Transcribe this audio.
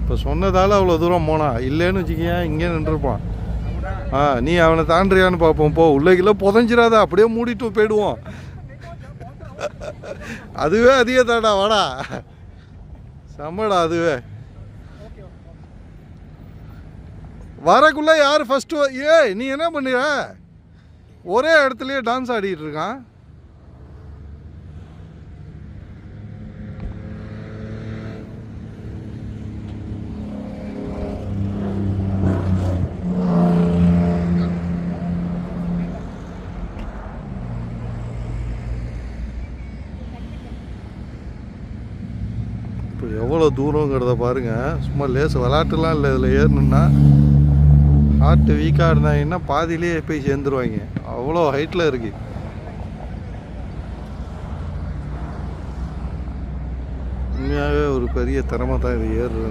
இப்போ சொன்னதால் அவ்வளோ தூரம் போனான், இல்லைன்னு வச்சுக்கேன் இங்கே நின்றுருப்பான். நீ அவனை தாண்டியான்னு பார்ப்போம். போ உள்ளே புதஞ்சிடாத, அப்படியே மூடிட்டு போயிடுவோம். அதுவே அதிக தாடா, வாடா செம்மடா. அதுவே வரக்குள்ள யார் ஃபஸ்ட்டு? நீ என்ன பண்ணுற? ஒரே இடத்துலயே டான்ஸ் ஆடிட்டு இருக்கான். இப்போ எவ்வளோ தூரங்கிறத பாருங்கள். சும்மா லேஸ் விளாட்டுலாம் இல்லை. இதில் ஏறணுன்னா ஹார்ட்டு வீக்காக இருந்தாங்கன்னா பாதியிலே போய் சேர்ந்துருவாங்க. அவ்வளோ ஹைட்டில் இருக்கு. உண்மையாகவே ஒரு பெரிய திறமை தான் இது ஏறுறது.